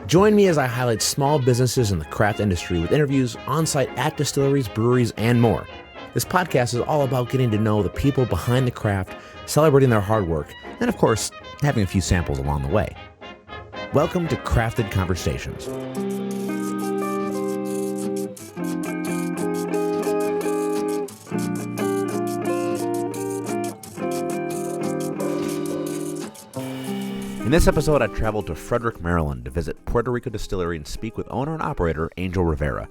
Join me as I highlight small businesses in the craft industry with interviews on-site at distilleries, breweries, and more. This podcast is all about getting to know the people behind the craft, celebrating their hard work, and of course, having a few samples along the way. Welcome to Crafted Conversations. In this episode, I traveled to Frederick, Maryland to visit Puerto Rico Distillery and speak with owner and operator Angel Rivera.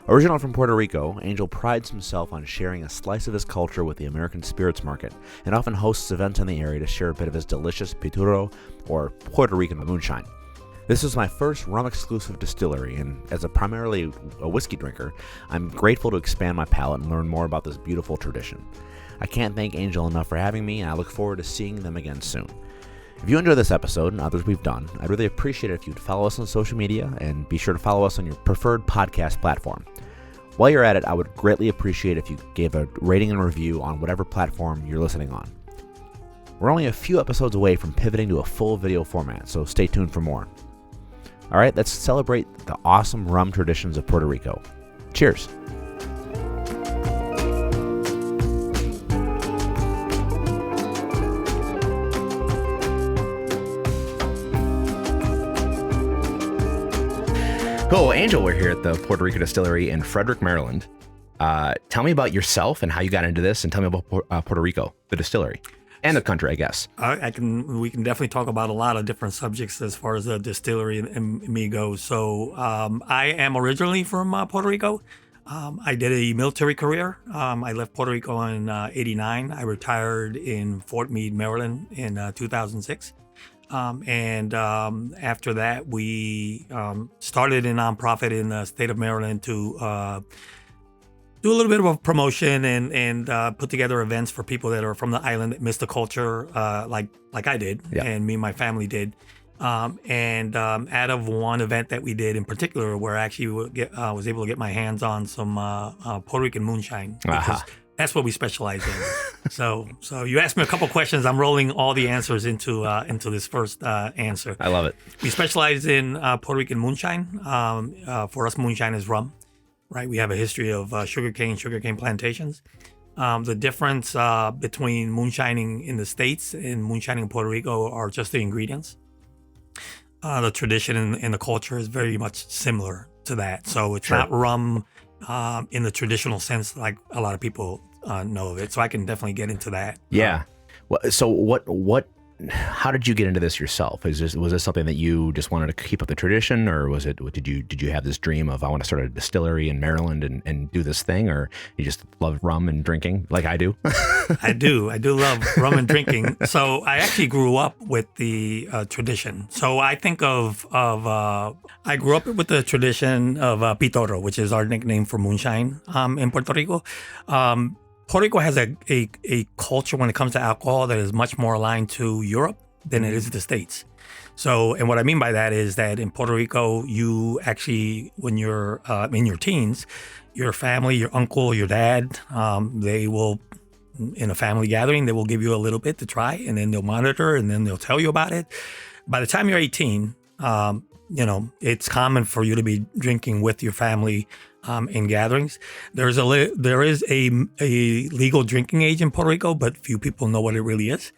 Original from Puerto Rico, Angel prides himself on sharing a slice of his culture with the American spirits market and often hosts events in the area to share a bit of his delicious Pitorro or Puerto Rican Moonshine. This is my first rum-exclusive distillery, and as primarily a whiskey drinker, I'm grateful to expand my palate and learn more about this beautiful tradition. I can't thank Angel enough for having me, and I look forward to seeing them again soon. If you enjoy this episode and others we've done, I'd really appreciate it if you'd follow us on social media and be sure to follow us on your preferred podcast platform. While you're at it, I would greatly appreciate if you gave a rating and review on whatever platform you're listening on. We're only a few episodes away from pivoting to a full video format, so stay tuned for more. All right, let's celebrate the awesome rum traditions of Puerto Rico. Cheers. Cool. Angel, we're here at the Puerto Rico Distillery in Frederick, Maryland. Tell me about yourself and how you got into this, and tell me about Puerto Rico, the distillery, and the country, I guess. We can definitely talk about a lot of different subjects as far as the distillery and me goes. So I am originally from Puerto Rico. I did a military career. I left Puerto Rico in '89. I retired in Fort Meade, Maryland in 2006. After that, we started a nonprofit in the state of Maryland to do a little bit of a promotion and put together events for people that are from the island that miss the culture, like I did, yeah. And me and my family did. Out of one event that we did in particular, where I actually was able to get my hands on some Puerto Rican Moonshine. That's what we specialize in. So you asked me a couple questions. I'm rolling all the answers into this first answer. I love it. We specialize in Puerto Rican moonshine. For us, moonshine is rum, right? We have a history of sugarcane plantations. The difference between moonshining in the States and moonshining in Puerto Rico are just the ingredients. The tradition and the culture is very much similar to that. So it's not rum in the traditional sense like a lot of people know of it. So I can definitely get into that. Yeah. How did you get into this yourself? Was this something that you just wanted to keep up the tradition, or did you have this dream of, I want to start a distillery in Maryland and do this thing, or you just love rum and drinking like I do? I do love rum and drinking. So I actually grew up with the tradition. So I think I grew up with the tradition of Pitorro, which is our nickname for moonshine in Puerto Rico. Puerto Rico has a culture when it comes to alcohol that is much more aligned to Europe than it is the States. So, and what I mean by that is that in Puerto Rico, you actually, when you're in your teens, your family, your uncle, your dad, they will, in a family gathering, they will give you a little bit to try, and then they'll monitor, and then they'll tell you about it. By the time you're 18, it's common for you to be drinking with your family in gatherings. There is a legal drinking age in Puerto Rico, but few people know what it really is,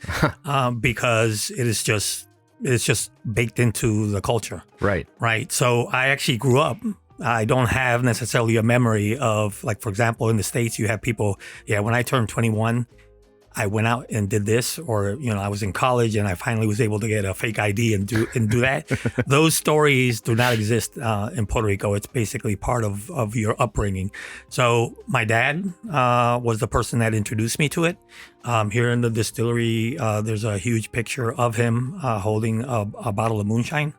because it's just baked into the culture. Right. So I actually grew up. I don't have necessarily a memory of, like, for example, in the States, you have people. Yeah, when I turned 21. I went out and did this, or, I was in college and I finally was able to get a fake ID and do that. Those stories do not exist in Puerto Rico. It's basically part of your upbringing. So my dad was the person that introduced me to it. Here in the distillery, there's a huge picture of him holding a bottle of moonshine.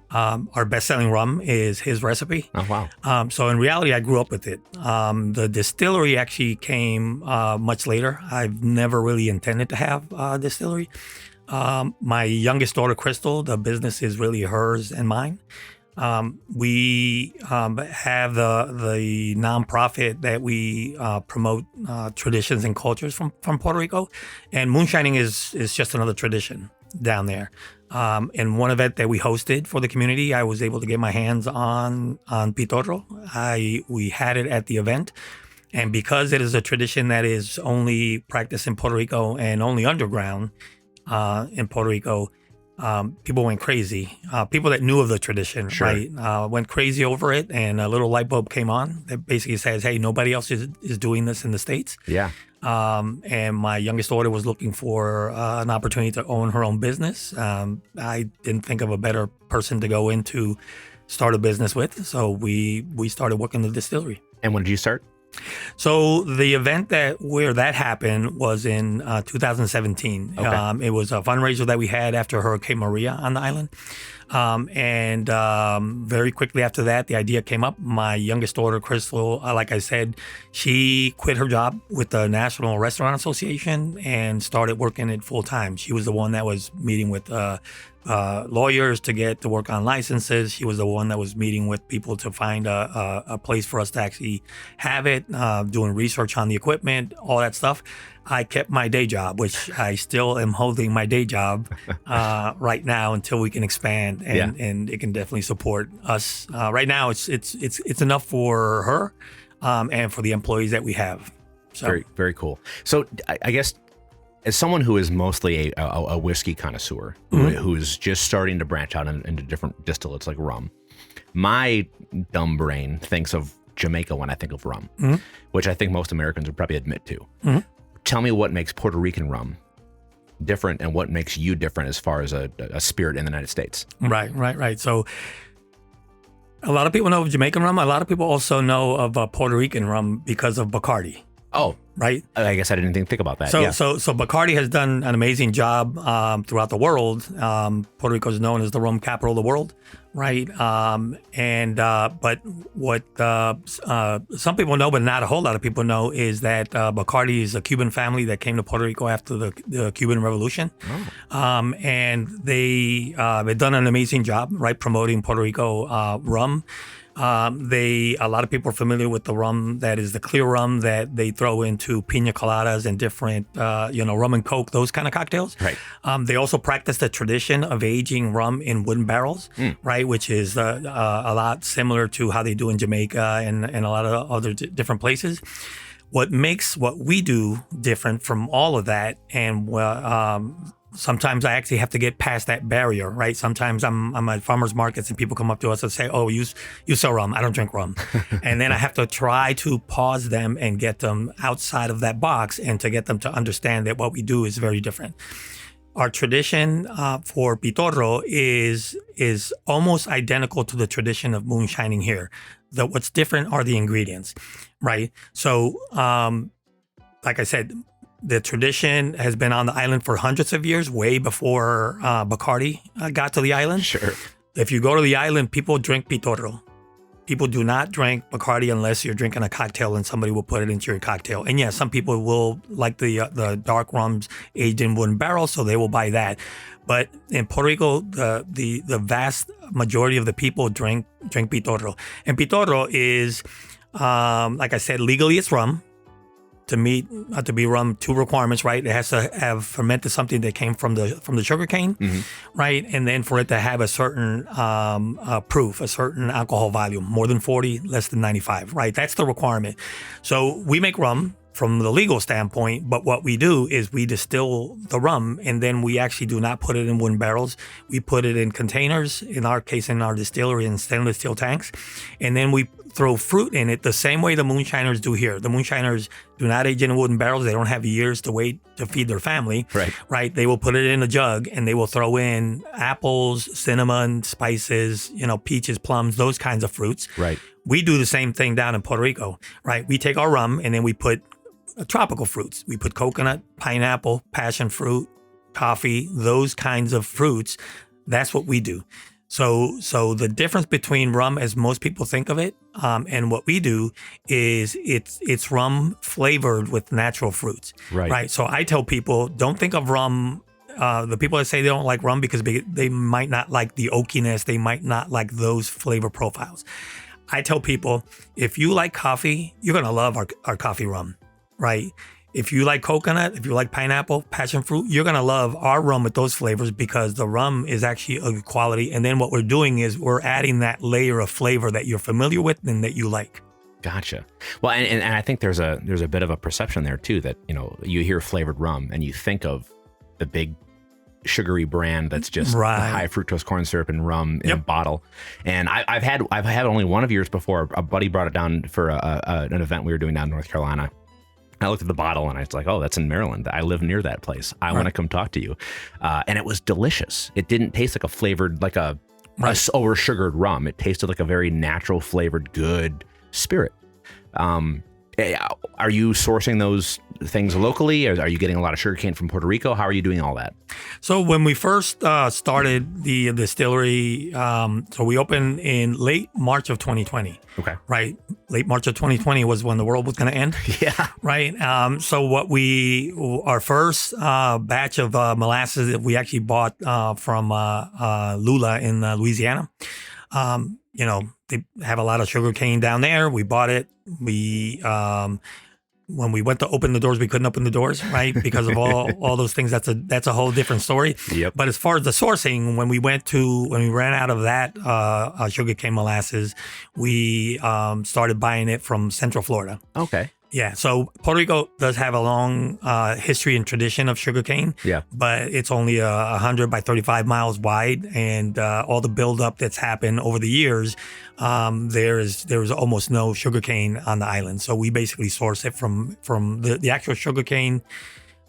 Our best-selling rum is his recipe. Oh, wow. So in reality, I grew up with it. The distillery actually came much later. I've never really intended to have a distillery. My youngest daughter, Crystal, the business is really hers and mine. We have the nonprofit that we promote traditions and cultures from Puerto Rico, and moonshining is just another tradition down there. And one event that we hosted for the community, I was able to get my hands on Pitorro. We had it at the event. And because it is a tradition that is only practiced in Puerto Rico and only underground in Puerto Rico, people went crazy. People that knew of the tradition, Sure. right, went crazy over it. And a little light bulb came on that basically says, hey, nobody else is doing this in the States. Yeah. And my youngest daughter was looking for an opportunity to own her own business. I didn't think of a better person to go into start a business with. So we started working the distillery. And when did you start? So the event where that happened was in 2017. Okay. It was a fundraiser that we had after Hurricane Maria on the island. And very quickly after that, the idea came up. My youngest daughter, Crystal, like I said, she quit her job with the National Restaurant Association and started working it full time. She was the one that was meeting with lawyers to get to work on licenses. She was the one that was meeting with people to find a place for us to actually have it, doing research on the equipment, all that stuff. I kept my day job, which I still am holding my day job right now until we can expand and it can definitely support us. Right now, it's enough for her and for the employees that we have. So. Very, very cool. So I guess as someone who is mostly a whiskey connoisseur, who is just starting to branch out into different distillates like rum, my dumb brain thinks of Jamaica when I think of rum, which I think most Americans would probably admit to. Tell me what makes Puerto Rican rum different and what makes you different as far as a spirit in the United States. Right. So a lot of people know of Jamaican rum. A lot of people also know of Puerto Rican rum because of Bacardi. Oh, right. I guess I didn't even think about that. So Bacardi has done an amazing job throughout the world. Puerto Rico is known as the rum capital of the world, right? But what some people know, but not a whole lot of people know, is that Bacardi is a Cuban family that came to Puerto Rico after the Cuban Revolution, and they've done an amazing job, right, promoting Puerto Rico rum. A lot of people are familiar with the rum that is the clear rum that they throw into pina coladas and different, rum and coke, those kind of cocktails. Right. They also practice the tradition of aging rum in wooden barrels, right, which is a lot similar to how they do in Jamaica and a lot of other different places. What makes what we do different from all of that, and sometimes I actually have to get past that barrier, right? Sometimes I'm at farmers markets and people come up to us and say, oh, you sell rum. I don't drink rum. And then I have to try to pause them and get them outside of that box and to get them to understand that what we do is very different. Our tradition for Pitorro is almost identical to the tradition of moonshining here. What's different are the ingredients, right? So, like I said, the tradition has been on the island for hundreds of years, way before Bacardi got to the island. Sure. If you go to the island, people drink Pitorro. People do not drink Bacardi unless you're drinking a cocktail and somebody will put it into your cocktail. And yeah, some people will like the dark rums aged in wooden barrels, so they will buy that. But in Puerto Rico, the vast majority of the people drink Pitorro. And Pitorro is, like I said, legally it's rum. To be rum, two requirements, right? It has to have fermented something that came from the sugar cane, right? And then for it to have a certain proof, a certain alcohol volume, more than 40, less than 95, right? That's the requirement. So we make rum from the legal standpoint, but what we do is we distill the rum, and then we actually do not put it in wooden barrels. We put it in containers, in our case, in our distillery, in stainless steel tanks, and then we throw fruit in it the same way the moonshiners do here. The moonshiners do not age in wooden barrels. They don't have years to wait to feed their family. Right. They will put it in a jug and they will throw in apples, cinnamon, spices, peaches, plums, those kinds of fruits. Right. We do the same thing down in Puerto Rico, right? We take our rum and then we put tropical fruits. We put coconut, pineapple, passion fruit, coffee, those kinds of fruits. That's what we do. So the difference between rum, as most people think of it, and what we do is it's rum flavored with natural fruits. Right. So I tell people, don't think of rum the people that say they don't like rum because they might not like the oakiness, they might not like those flavor profiles. I tell people, if you like coffee, you're going to love our coffee rum, right? If you like coconut, if you like pineapple, passion fruit, you're going to love our rum with those flavors because the rum is actually a good quality. And then what we're doing is we're adding that layer of flavor that you're familiar with and that you like. Gotcha. Well, and I think there's a bit of a perception there too that, you hear flavored rum and you think of the big sugary brand that's just high fructose corn syrup and rum in a bottle. And I've had only one of yours before. A buddy brought it down for an event we were doing down in North Carolina. I looked at the bottle and I was like, oh, that's in Maryland. I live near that place. I want to come talk to you. And it was delicious. It didn't taste like a flavored, like a over sugared rum. It tasted like a very natural flavored, good spirit. Are you sourcing those things locally? Or are you getting a lot of sugarcane from Puerto Rico? How are you doing all that? So when we first started the distillery, so we opened in late March of 2020. Okay. Right. Late March of 2020 was when the world was going to end. Yeah. Right. So our first batch of molasses that we actually bought from Lula in Louisiana. They have a lot of sugar cane down there. We bought it. When we went to open the doors, we couldn't open the doors, right? Because of all those things. That's a whole different story. Yep. But as far as the sourcing, when we ran out of that sugarcane molasses, we started buying it from Central Florida. Okay. Yeah, so Puerto Rico does have a long history and tradition of sugarcane. Yeah, but it's only 100 by 35 miles wide, and all the buildup that's happened over the years, there is almost no sugarcane on the island. So we basically source it from the actual sugarcane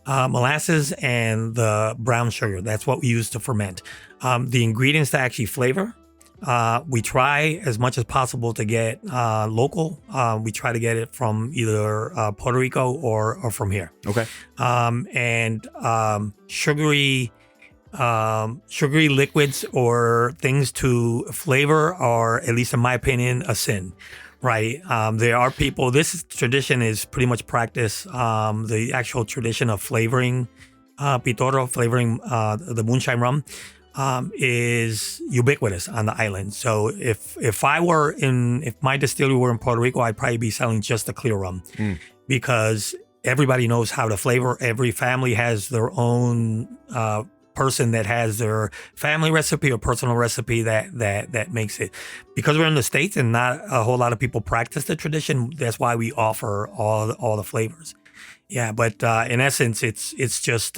molasses and the brown sugar. That's what we use to ferment. The ingredients to actually flavor. We try as much as possible to get local. We try to get it from either Puerto Rico or from here. Okay. And sugary liquids or things to flavor are, at least in my opinion, a sin. Right. There are people, this tradition is pretty much practiced. The actual tradition of flavoring Pitorro, flavoring the moonshine rum, is ubiquitous on the island. So if my distillery were in Puerto Rico, I'd probably be selling just the clear rum because everybody knows how to flavor. Every family has their own person that has their family recipe or personal recipe that makes it. Because we're in the States and not a whole lot of people practice the tradition, that's why we offer all the flavors. Yeah, but in essence, it's just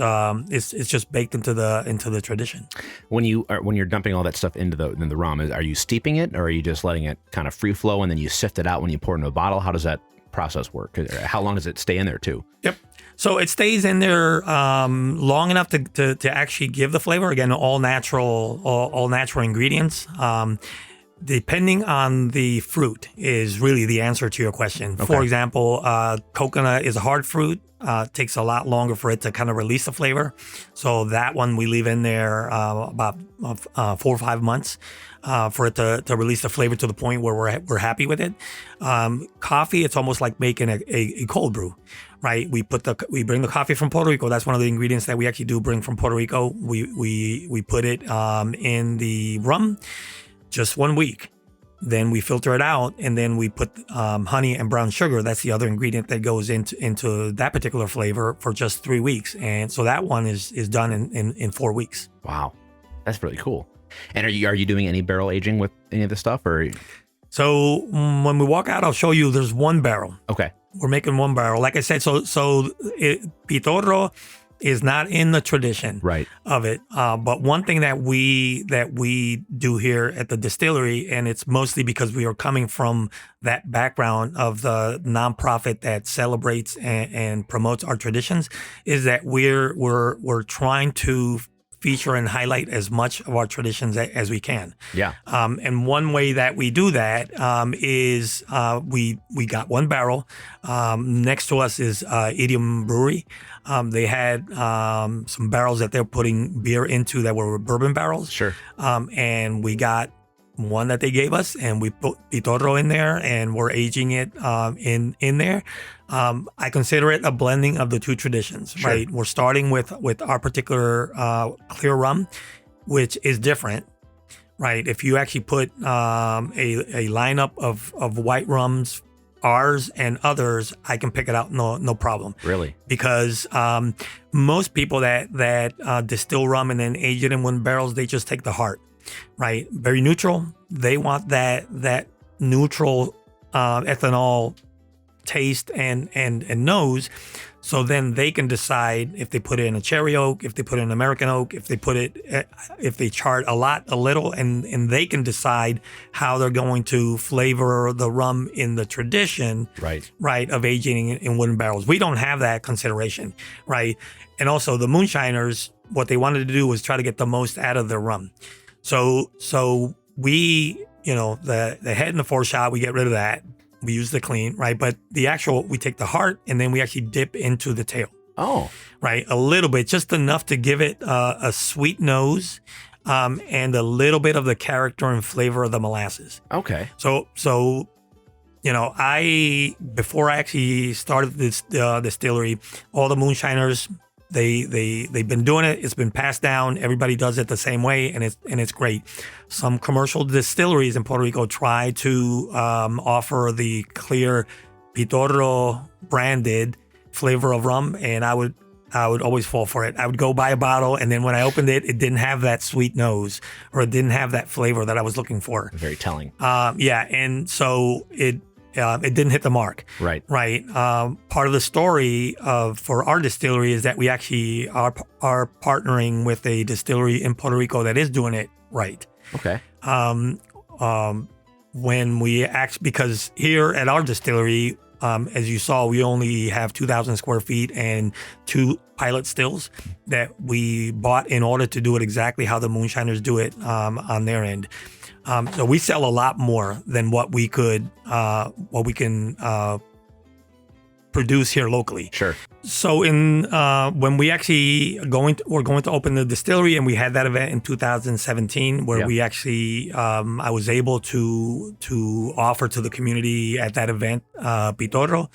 baked into the tradition. When you're dumping all that stuff into the rum, are you steeping it, or are you just letting it kind of free flow and then you sift it out when you pour it into a bottle? How does that process work? How long does it stay in there too? Yep. So it stays in there long enough to actually give the flavor. Again, all natural ingredients. Depending on the fruit is really the answer to your question. Okay. For example, coconut is a hard fruit. Takes a lot longer for it to kind of release the flavor. So that one we leave in there about 4 or 5 months for it to release the flavor to the point where we're happy with it. Coffee, it's almost like making a cold brew, right? We bring the coffee from Puerto Rico. That's one of the ingredients that we actually do bring from Puerto Rico. We put it in the rum. Just 1 week. Then we filter it out, and then we put honey and brown sugar. That's the other ingredient that goes into that particular flavor for just 3 weeks. And so that one is done in 4 weeks. Wow, that's really cool. And are you doing any barrel aging with any of this stuff, or? So when we walk out, I'll show you. There's 1 barrel. Okay. We're making 1 barrel. Like I said, so Pitorro is not in the tradition of it. But one thing that we do here at the distillery, and it's mostly because we are coming from that background of the nonprofit that celebrates and promotes our traditions, is that we're trying to feature and highlight as much of our traditions as we can. Yeah. And one way that we do that is we got 1 barrel. Next to us is Idiom Brewery. They had some barrels that they're putting beer into that were bourbon barrels. Sure. And we got one that they gave us, and we put Pitorro in there, and we're aging it in there. I consider it a blending of the two traditions, Sure. right? We're starting with our particular clear rum, which is different, right? If you actually put a lineup of white rums, ours and others, I can pick it out no problem. Really? Because most people that distill rum and then age it in wooden barrels, they just take the heart, right? Very neutral. They want that neutral ethanol taste and nose. So then they can decide if they put it in a cherry oak, if they put it in American oak, if they chart a lot, a little, and they can decide how they're going to flavor the rum in the tradition, right, of aging in wooden barrels. We don't have that consideration, right? And also the moonshiners, what they wanted to do was try to get the most out of their rum. So we, the head and the foreshot, we get rid of that. We use the clean, right? But we take the heart and then we actually dip into the tail. Oh. Right? A little bit, just enough to give it a sweet nose and a little bit of the character and flavor of the molasses. Okay. So before I actually started this distillery, all the moonshiners, they've been doing it. It's been passed down. Everybody does it the same way, and it's great. Some commercial distilleries in Puerto Rico try to offer the clear Pitorro branded flavor of rum, and I would always fall for it. I would go buy a bottle, and then when I opened it, it didn't have that sweet nose, or it didn't have that flavor that I was looking for. Very telling. Yeah, and so it didn't hit the mark. Right. Part of the story for our distillery is that we actually are partnering with a distillery in Puerto Rico that is doing it right. Okay. When we because here at our distillery, as you saw, we only have 2,000 square feet and 2 pilot stills that we bought in order to do it exactly how the moonshiners do it on their end. So we sell a lot more than what we can produce here locally. Sure. So when we actually we're going to open the distillery, and we had that event in 2017 where we actually I was able to offer to the community at that event Pitorro.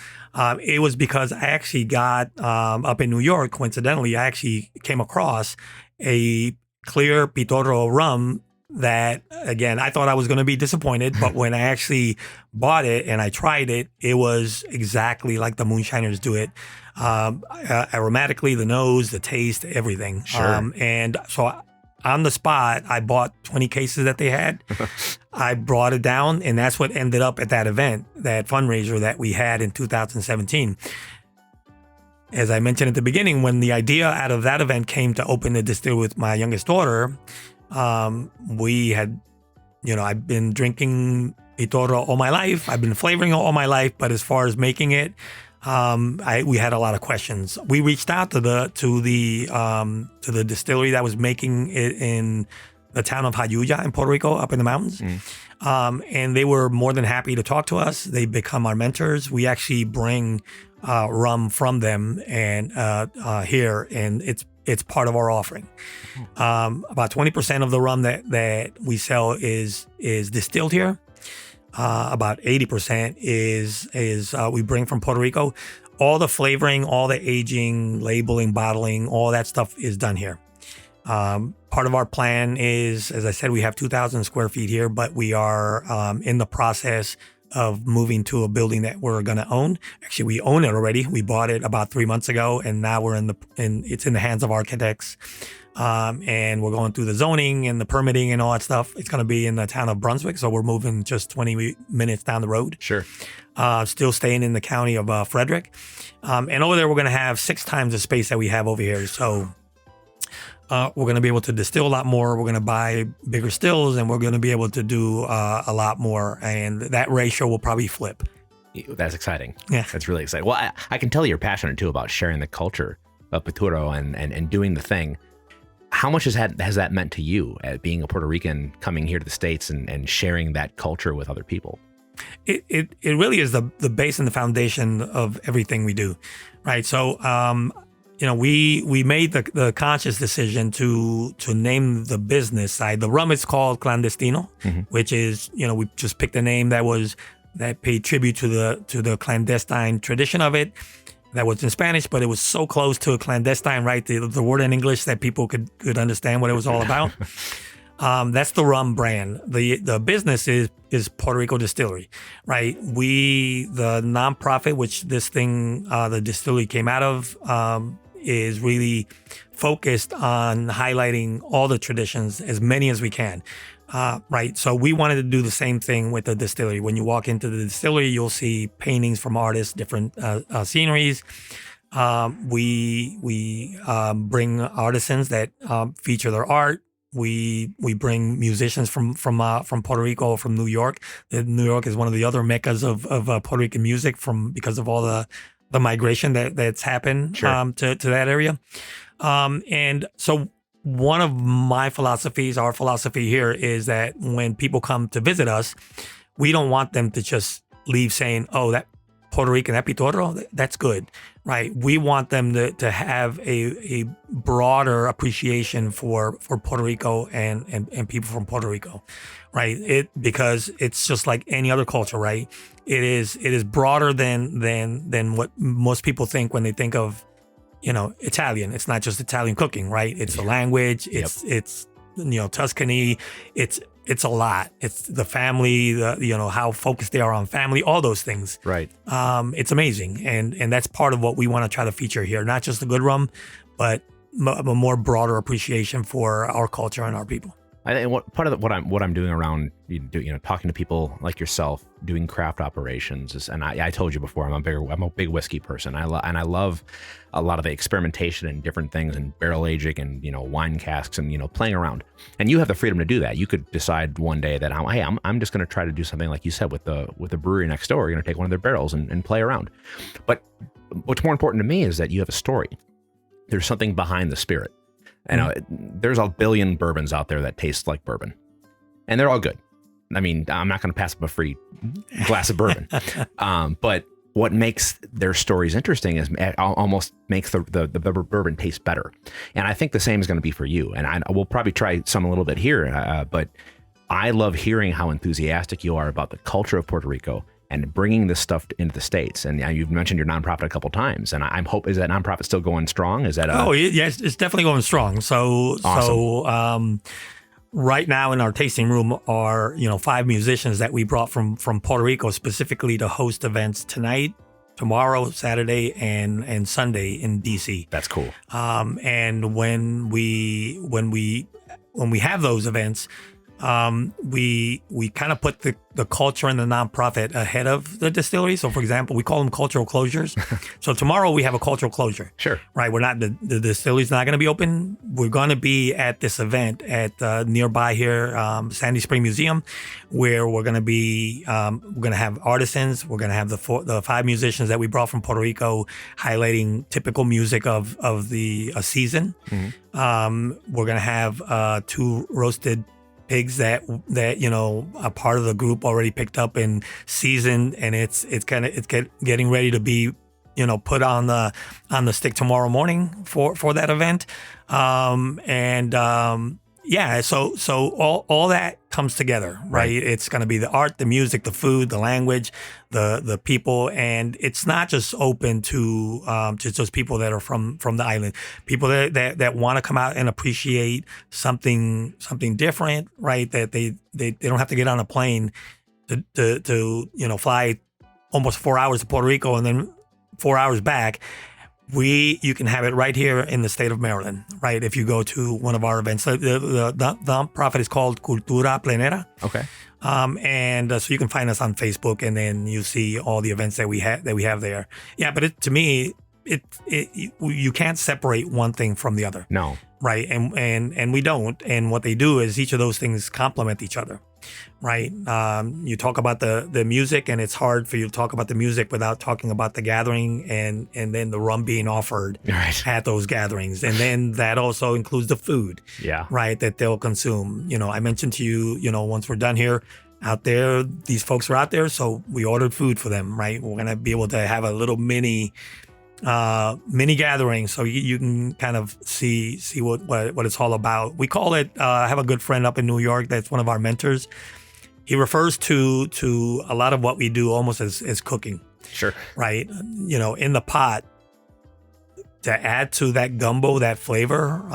It was because I actually got up in New York, coincidentally, I actually came across a clear Pitorro rum that, again, I thought I was going to be disappointed, but when I actually bought it and I tried it, it was exactly like the moonshiners do it. Aromatically, the nose, the taste, everything. Sure. And so on the spot, I bought 20 cases that they had. I brought it down, and that's what ended up at that event, that fundraiser that we had in 2017. As I mentioned at the beginning, when the idea out of that event came to open the distillery with my youngest daughter, we had, I've been drinking Pitorro all my life. I've been flavoring it all my life, but as far as making it, we had a lot of questions. We reached out to the distillery that was making it in the town of Jayuya in Puerto Rico, up in the mountains. And they were more than happy to talk to us. They become our mentors. We actually bring rum from them and here, and it's part of our offering. About 20% of the rum that we sell is distilled here. About 80% is we bring from Puerto Rico. All the flavoring, all the aging, labeling, bottling, all that stuff is done here. Part of our plan is, as I said, we have 2,000 square feet here, but we are in the process of moving to a building that we're going to own. Actually, we own it already. We bought it about 3 months ago, and now we're it's in the hands of architects. And we're going through the zoning and the permitting and all that stuff. It's going to be in the town of Brunswick, so we're moving just 20 minutes down the road. Sure. Still staying in the county of Frederick. And over there, we're going to have 6 times the space that we have over here. So we're going to be able to distill a lot more. We're going to buy bigger stills, and we're going to be able to do a lot more. And that ratio will probably flip. That's exciting. Yeah. That's really exciting. Well, I can tell you're passionate, too, about sharing the culture of Pitorro and doing the thing. How much has that meant to you, being a Puerto Rican coming here to the States and sharing that culture with other people? It really is the base and the foundation of everything we do, right? So we made the conscious decision to name the business side. The rum is called Clandestino, which is, we just picked a name that paid tribute to the clandestine tradition of it. That was in Spanish, but it was so close to a clandestine, right? The word in English that people could understand what it was all about. That's the rum brand. The business is Puerto Rico Distillery, right? The nonprofit, which this thing, the distillery came out of, is really focused on highlighting all the traditions, as many as we can. Right. So we wanted to do the same thing with the distillery. When you walk into the distillery, you'll see paintings from artists, different sceneries. We bring artisans that feature their art. We bring musicians from Puerto Rico, from New York. New York is one of the other meccas of Puerto Rican music because of all the migration that's happened to that area. And so one of our philosophy here is that when people come to visit us, we don't want them to just leave saying, oh, that Puerto Rican, that Pitorro, that's good, right? We want them to have a broader appreciation for Puerto Rico and people from Puerto Rico, right? Because it's just like any other culture, right? It is broader than what most people think when they think of Italian. It's not just Italian cooking, right? It's the language. It's Tuscany. It's a lot. It's the family. How focused they are on family. All those things. Right. It's amazing, and that's part of what we want to try to feature here. Not just the good rum, but a more broader appreciation for our culture and our people. I think part of what I'm doing around talking to people like yourself, doing craft operations is, and I told you before, I'm a big whiskey person. I love a lot of the experimentation and different things and barrel aging and wine casks and playing around. And you have the freedom to do that. You could decide one day that I'm just going to try to do something like you said with the brewery next door. You're going to take one of their barrels and play around. But what's more important to me is that you have a story. There's something behind the spirit. And there's a billion bourbons out there that taste like bourbon, and they're all good. I mean, I'm not going to pass up a free glass of bourbon. But what makes their stories interesting is almost makes the bourbon taste better. And I think the same is going to be for you. And we'll probably try some a little bit here. But I love hearing how enthusiastic you are about the culture of Puerto Rico and bringing this stuff into the States. And you've mentioned your nonprofit a couple times, and I'm hoping, is that nonprofit still going strong? Is that yes, it's definitely going strong. So awesome. So right now in our tasting room are 5 musicians that we brought from Puerto Rico specifically to host events tonight, tomorrow, Saturday, and Sunday in DC. That's cool. And when we have those events, we kind of put the culture and the nonprofit ahead of the distillery. So, for example, we call them cultural closures. So tomorrow we have a cultural closure. Sure. Right. We're not, the distillery's not going to be open. We're going to be at this event at nearby here, Sandy Spring Museum, where we're going to be, we're going to have artisans. We're going to have the 5 musicians that we brought from Puerto Rico highlighting typical music of the season. Mm-hmm. We're going to have 2 roasted pigs that a part of the group already picked up and seasoned, and it's getting ready to be put on the stick tomorrow morning for that event. So all that comes together, right? It's going to be the art, the music, the food, the language, the people, and it's not just open to just people that are from the island, people that want to come out and appreciate something different, right? That they don't have to get on a plane to fly almost 4 hours to Puerto Rico and then 4 hours back. You can have it right here in the state of Maryland, right? If you go to one of our events, the nonprofit is called Cultura Plenera. Okay. So you can find us on Facebook, and then you see all the events that we have there. Yeah, but to me, you can't separate one thing from the other. No. Right, and we don't. And what they do is each of those things complement each other. Right. You talk about the music, and it's hard for you to talk about the music without talking about the gathering and then the rum being offered at those gatherings. And then that also includes the food, right, that they'll consume. I mentioned to you, once we're done here, out there, these folks are out there, so we ordered food for them, right? We're going to be able to have a little mini mini gatherings, so you can kind of see what it's all about. We call it. I have a good friend up in New York that's one of our mentors. He refers to a lot of what we do almost as cooking. Sure. Right. In the pot, to add to that gumbo, that flavor,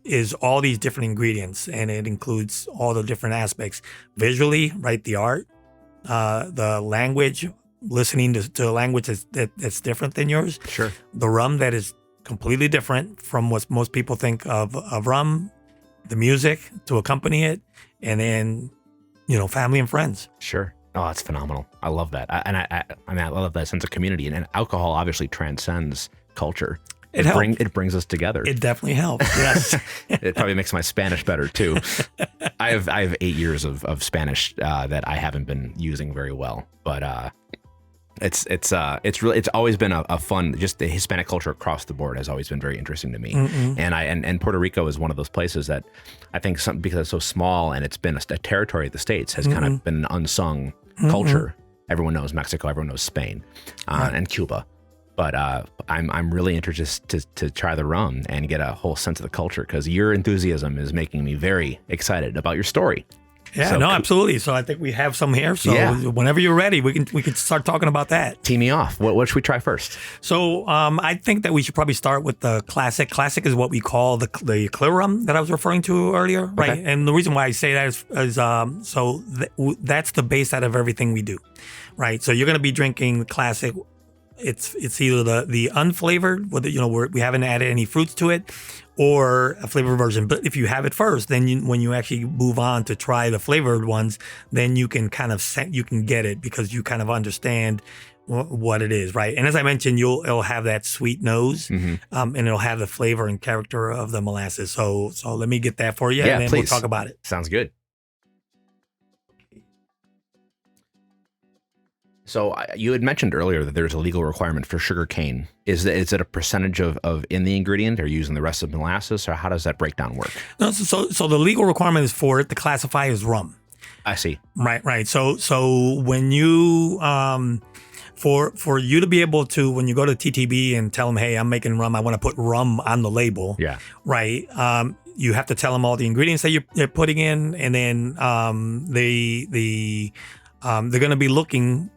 is all these different ingredients, and it includes all the different aspects. Visually, right, the art, the language, listening to a language that's different than yours. Sure. The rum that is completely different from what most people think of rum, the music to accompany it, and then, family and friends. Sure. Oh, that's phenomenal. I love that. I love that sense of community, and alcohol obviously transcends culture. It brings us together. It definitely helps. Yes. It probably makes my Spanish better too. I have 8 years of Spanish that I haven't been using very well, but it's always been a fun. Just the Hispanic culture across the board has always been very interesting to me. Mm-mm. And Puerto Rico is one of those places that I think because it's so small and it's been a territory of the States has kind of been an unsung culture. Everyone knows Mexico, everyone knows Spain, and Cuba. But I'm really interested to try the rum and get a whole sense of the culture, because your enthusiasm is making me very excited about your story. Yeah, so, absolutely. So I think we have some here. So whenever you're ready, we can start talking about that. Tee me off. What should we try first? So I think that we should probably start with the classic. Classic is what we call the clear rum that I was referring to earlier, right? Okay. And the reason why I say that is that's the base out of everything we do, right? So you're going to be drinking the classic. It's either the unflavored, where we haven't added any fruits to it, or a flavored version. But if you have it first, then when you actually move on to try the flavored ones, then you can you can get it because you kind of understand what it is, right? And as I mentioned, it'll have that sweet nose, and it'll have the flavor and character of the molasses. So let me get that for you, and then please. We'll talk about it. Sounds good. So you had mentioned earlier that there's a legal requirement for sugar cane. Is it a percentage of in the ingredient, or using the rest of molasses, or how does that breakdown work? No, so the legal requirement is for it to classify as rum. I see. Right. So when you for you to be able to, when you go to TTB and tell them, hey, I'm making rum, I want to put rum on the label. Yeah. Right. You have to tell them all the ingredients that you're putting in, and then they're going to be looking.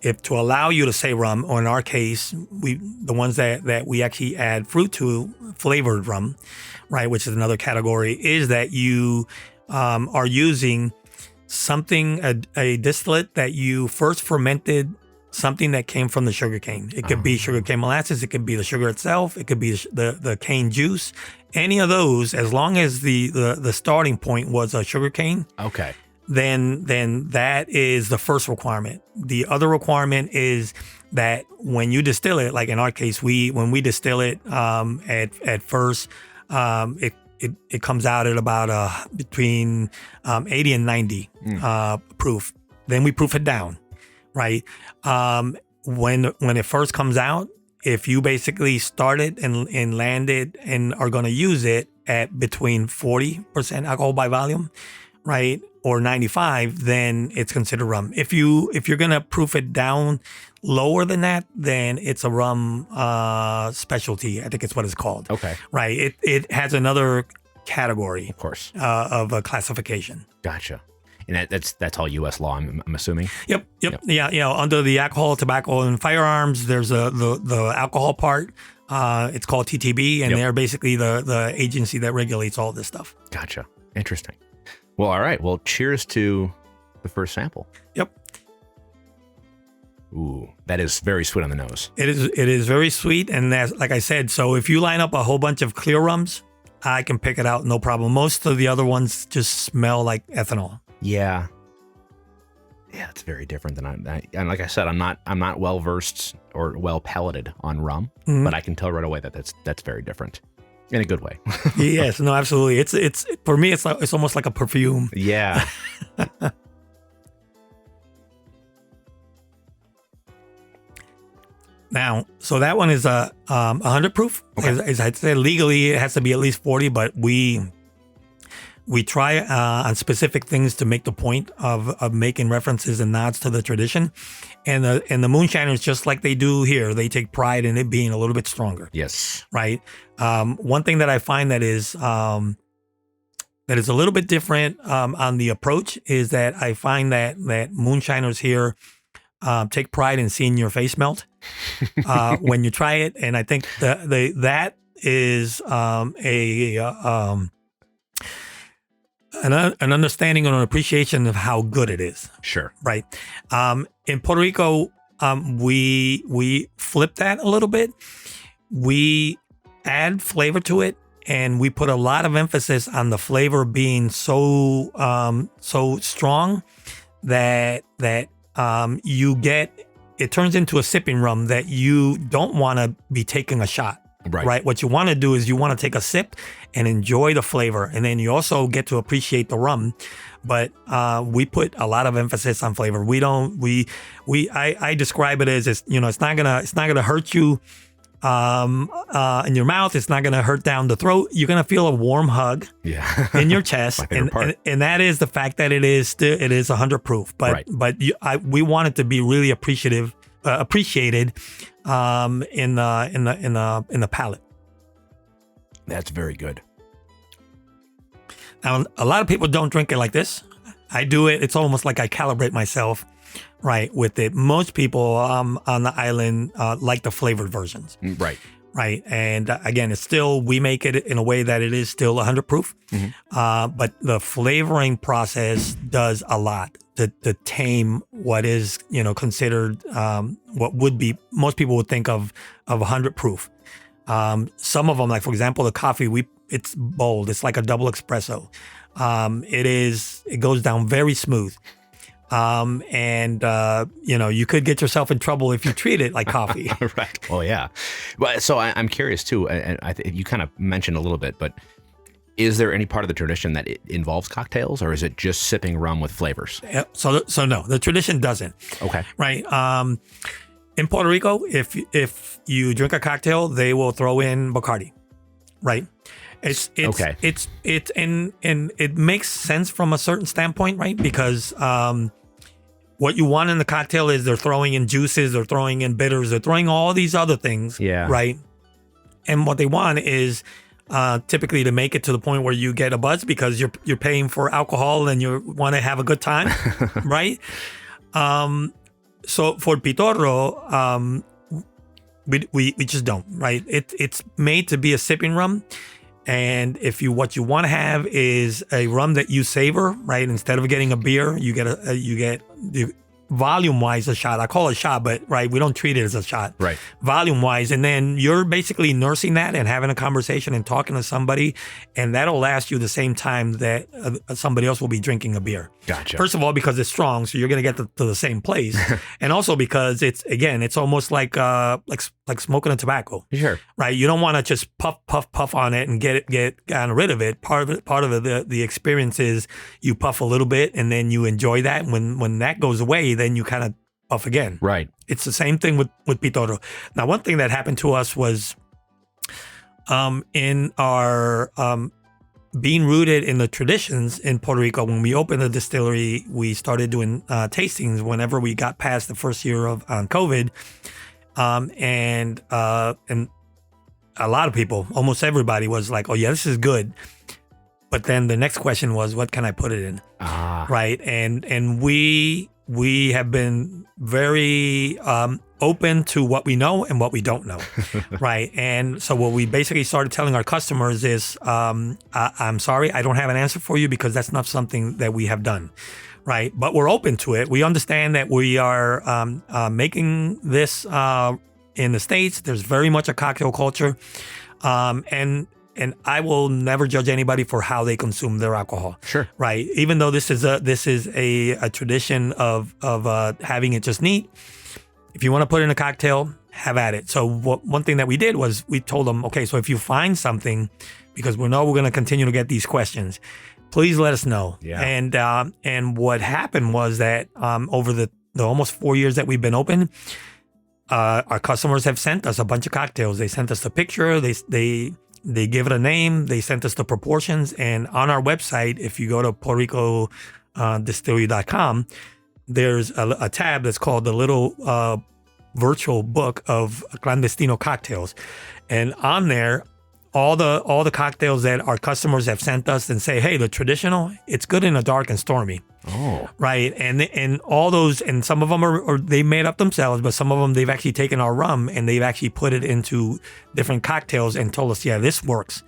If to allow you to say rum, or in our case, the ones that we actually add fruit to, flavored rum, right, which is another category, is that you are using something, a distillate that you first fermented, something that came from the sugarcane. It could be sugarcane molasses, it could be the sugar itself, it could be the cane juice, any of those, as long as the starting point was a sugarcane. Okay. Then that is the first requirement. The other requirement is that when you distill it, like in our case, when we distill it at first, it comes out at about between 80 and 90 proof. Then we proof it down, right? When it first comes out, if you basically start it and land it and are going to use it at between 40% alcohol by volume, right, or 95, then it's considered rum. If you're gonna proof it down lower than that, then it's a rum specialty. I think it's what it's called. Okay. Right. It has another category, of course, of a classification. Gotcha. And that's all U.S. law, I'm assuming. Yep. Yeah. Under the alcohol, tobacco, and firearms, there's the alcohol part. It's called TTB, and they're basically the agency that regulates all this stuff. Gotcha. Interesting. Well, all right. Well, cheers to the first sample. Yep. Ooh, that is very sweet on the nose. It is very sweet, and like I said, so if you line up a whole bunch of clear rums, I can pick it out, no problem. Most of the other ones just smell like ethanol. Yeah. Yeah, it's very different than and like I said, I'm not well versed or well palated on rum, but I can tell right away that that's very different. In a good way. Yes, no, absolutely. It's for me, it's almost like a perfume. Yeah. Now, so that one is 100 proof. Okay. As I said, legally it has to be at least 40, but we We try on specific things to make the point of making references and nods to the tradition. And the moonshiners, just like they do here, they take pride in it being a little bit stronger. Yes. Right. One thing that I find that is a little bit different on the approach is that I find that moonshiners here take pride in seeing your face melt when you try it. And I think that is an understanding and an appreciation of how good it is. Sure. Right. In Puerto Rico, we flip that a little bit. We add flavor to it, and we put a lot of emphasis on the flavor being so strong that you get, it turns into a sipping rum that you don't want to be taking a shot. Right. What you want to do is you want to take a sip and enjoy the flavor, and then you also get to appreciate the rum. But we put a lot of emphasis on flavor. I describe it as it's not gonna hurt you in your mouth. It's not gonna hurt down the throat. You're gonna feel a warm hug in your chest, and that is the fact that it is 100 proof. But we want it to be really appreciated in the palate. That's very good. Now, a lot of people don't drink it like this. I do it. It's almost like I calibrate myself, right, with it. Most people on the island like the flavored versions. Right. Right. And again, we make it in a way that it is still 100 proof. Mm-hmm. But the flavoring process does a lot to tame what is, considered what would be, most people would think of 100 proof. Some of them, like for example, the coffee, it's bold. It's like a double espresso. It goes down very smooth. You could get yourself in trouble if you treat it like coffee. Right. Well, yeah. Well, so I'm curious too, and you kind of mentioned a little bit, but is there any part of the tradition that it involves cocktails, or is it just sipping rum with flavors? So no, the tradition doesn't. Okay. Right. In Puerto Rico, if you drink a cocktail, they will throw in Bacardi. Right. It's okay. It's and it makes sense from a certain standpoint, right? Because what you want in the cocktail is they're throwing in juices, they're throwing in bitters, they're throwing all these other things. Yeah. Right. And what they want is typically to make it to the point where you get a buzz because you're paying for alcohol and you want to have a good time, right? So for Pitorro, we just don't, right? It's made to be a sipping rum. And what you want to have is a rum that you savor, right? Instead of getting a beer, you get volume-wise a shot. I call it a shot, but right, we don't treat it as a shot. Right. Volume-wise, and then you're basically nursing that and having a conversation and talking to somebody, and that'll last you the same time that somebody else will be drinking a beer. Gotcha. First of all, because it's strong, so you're going to get to the same place, and also because it's almost like smoking a tobacco. Sure. Right. You don't want to just puff on it and get rid of it. Part of it, the experience is you puff a little bit and then you enjoy that. When that goes away, then you kind of puff again. Right. It's the same thing with Pitorro. Now, one thing that happened to us was in our being rooted in the traditions in Puerto Rico. When we opened the distillery, we started doing tastings whenever we got past the first year of COVID. And a lot of people, almost everybody was like, oh yeah, this is good. But then the next question was, what can I put it in? Right. And we have been very open to what we know and what we don't know. Right. And so what we basically started telling our customers is, I'm sorry, I don't have an answer for you because that's not something that we have done. Right. But we're open to it. We understand that we are making this in the States. There's very much a cocktail culture. And I will never judge anybody for how they consume their alcohol. Sure. Right. Even though this is a tradition of having it just neat. If you want to put in a cocktail, have at it. So one thing that we did was we told them, okay, so if you find something, because we know we're going to continue to get these questions, please let us know. Yeah. And what happened was that over the almost 4 years that we've been open, our customers have sent us a bunch of cocktails. They sent us a picture. They They give it a name. They sent us the proportions. And on our website, if you go to Puerto Rico Distillery.com, there's a tab that's called the little virtual book of clandestino cocktails. And on there, all the cocktails that our customers have sent us and say, hey, the traditional, it's good in a dark and stormy. Oh. Right. And all those, and some of them are they made up themselves, but some of them they've actually taken our rum and they've actually put it into different cocktails and told us, yeah, this works.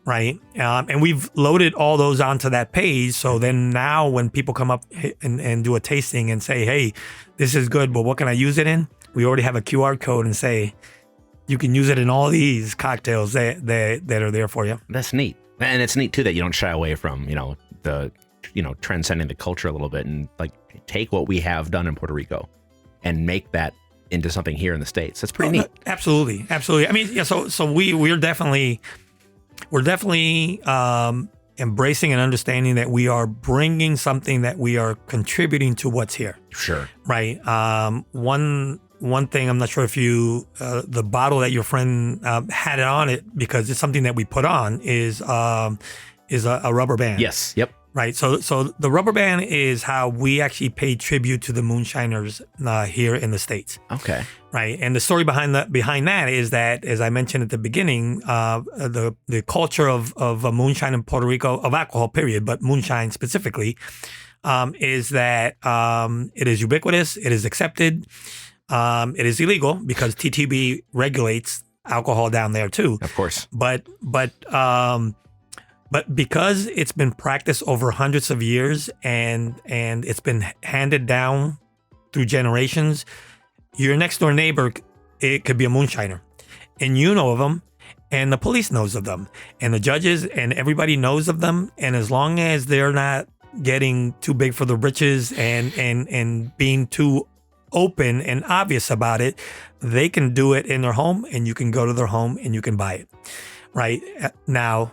Right. And we've loaded all those onto that page. So then now when people come up and do a tasting and say, hey, this is good, but what can I use it in? We already have a QR code and say, you can use it in all these cocktails that are there for you. That's neat. And it's neat too that you don't shy away from, transcending the culture a little bit and like take what we have done in Puerto Rico and make that into something here in the States. That's pretty neat. Absolutely. I mean, yeah, so we're definitely embracing and understanding that we are bringing something that we are contributing to what's here. Sure. Right. One thing, I'm not sure if you, the bottle that your friend had it on it, because it's something that we put on, is a rubber band. Yes. Yep. Right. So the rubber band is how we actually pay tribute to the moonshiners here in the States. Okay. Right. And the story behind that is that, as I mentioned at the beginning, the culture of moonshine in Puerto Rico, of alcohol, period, but moonshine specifically, is that it is ubiquitous, it is accepted. It is illegal because TTB regulates alcohol down there too. Of course. But because it's been practiced over hundreds of years and it's been handed down through generations, your next door neighbor, it could be a moonshiner, and you know of them, and the police knows of them, and the judges and everybody knows of them, and as long as they're not getting too big for the britches and being too open and obvious about it, they can do it in their home, and you can go to their home and you can buy it. Right now,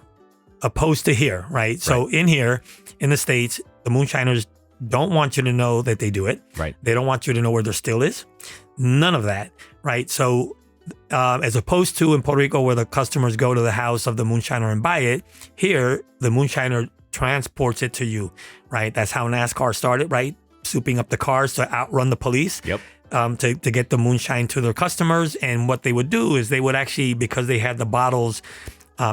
opposed to here, right? So in here, in the States, the moonshiners don't want you to know that they do it. Right. They don't want you to know where their still is. None of that. Right. So as opposed to in Puerto Rico where the customers go to the house of the moonshiner and buy it, here, the moonshiner transports it to you. Right. That's how NASCAR started, right? Souping up the cars to outrun the police. Yep. To get the moonshine to their customers. And what they would do is they would actually, because they had the bottles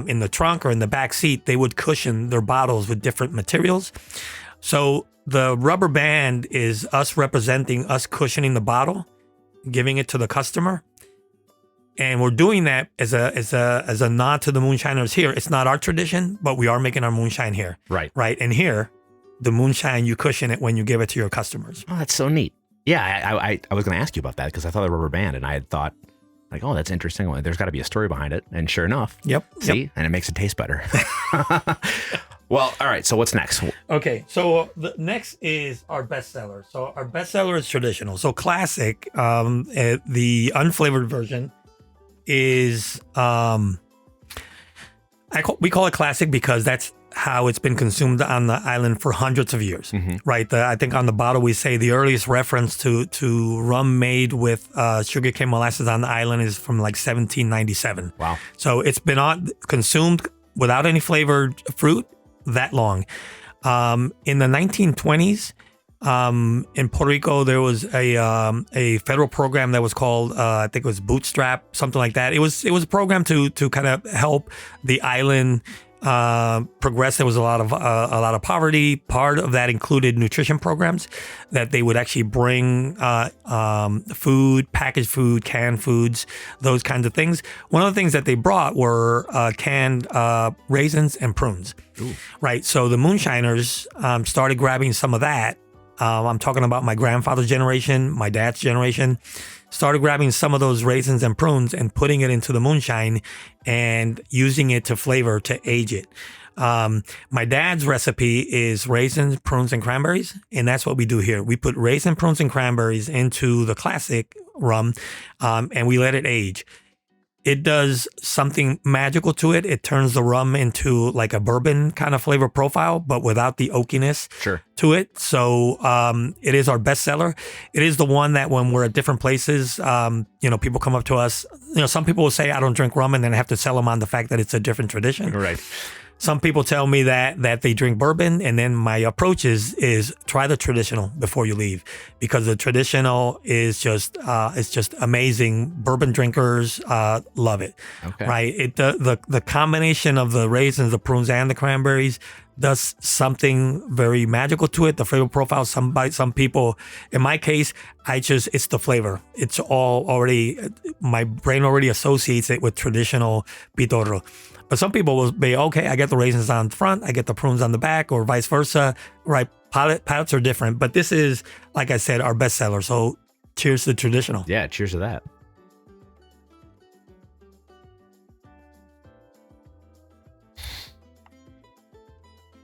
in the trunk or in the back seat, they would cushion their bottles with different materials. So the rubber band is us representing us cushioning the bottle, giving it to the customer. And we're doing that as a nod to the moonshiners here. It's not our tradition, but we are making our moonshine here. Right. Right. And here, the moonshine, you cushion it when you give it to your customers. Oh, that's so neat. Yeah, I was going to ask you about that because I thought the rubber band, and I had thought, like, oh, that's interesting. Well, there's got to be a story behind it. And sure enough. Yep. See? And it makes it taste better. Well, all right. So what's next? Okay. So the next is our bestseller. So our bestseller is traditional. So classic, the unflavored version is, we call it classic because that's how it's been consumed on the island for hundreds of years, right? I think on the bottle we say the earliest reference to rum made with sugarcane molasses on the island is from like 1797. Wow. So it's been consumed without any flavored fruit that long. In the 1920s, in Puerto Rico, there was a federal program that was called, I think it was Bootstrap, something like that. It was a program to kind of help the island progress. There was a lot of poverty. Part of that included nutrition programs that they would actually bring food, packaged food, canned foods, those kinds of things. One of the things that they brought were canned raisins and prunes. Ooh. Right. So the moonshiners started grabbing some of that. I'm talking about my grandfather's generation, my dad's generation. Started grabbing some of those raisins and prunes and putting it into the moonshine and using it to flavor, to age it. My dad's recipe is raisins, prunes, and cranberries, and that's what we do here. We put raisin, prunes, and cranberries into the classic rum, and we let it age. it does something magical to it. It turns the rum into like a bourbon kind of flavor profile, but without the oakiness Sure. to it. So it is our best seller. It is the one that when we're at different places, people come up to us. Some people will say, I don't drink rum, and then I have to sell them on the fact that it's a different tradition. Right. Some people tell me that they drink bourbon, and then my approach is try the traditional before you leave, because the traditional is just it's just amazing. Bourbon drinkers love it. Okay. Right? The combination of the raisins, the prunes, and the cranberries does something very magical to it. The flavor profile, some people, in my case, it's the flavor. It's all already, my brain already associates it with traditional Pitorro. But some people will be, okay, I get the raisins on the front, I get the prunes on the back, or vice versa. Right? Palates are different. But this is, like I said, our best seller. So cheers to traditional. Yeah, cheers to that.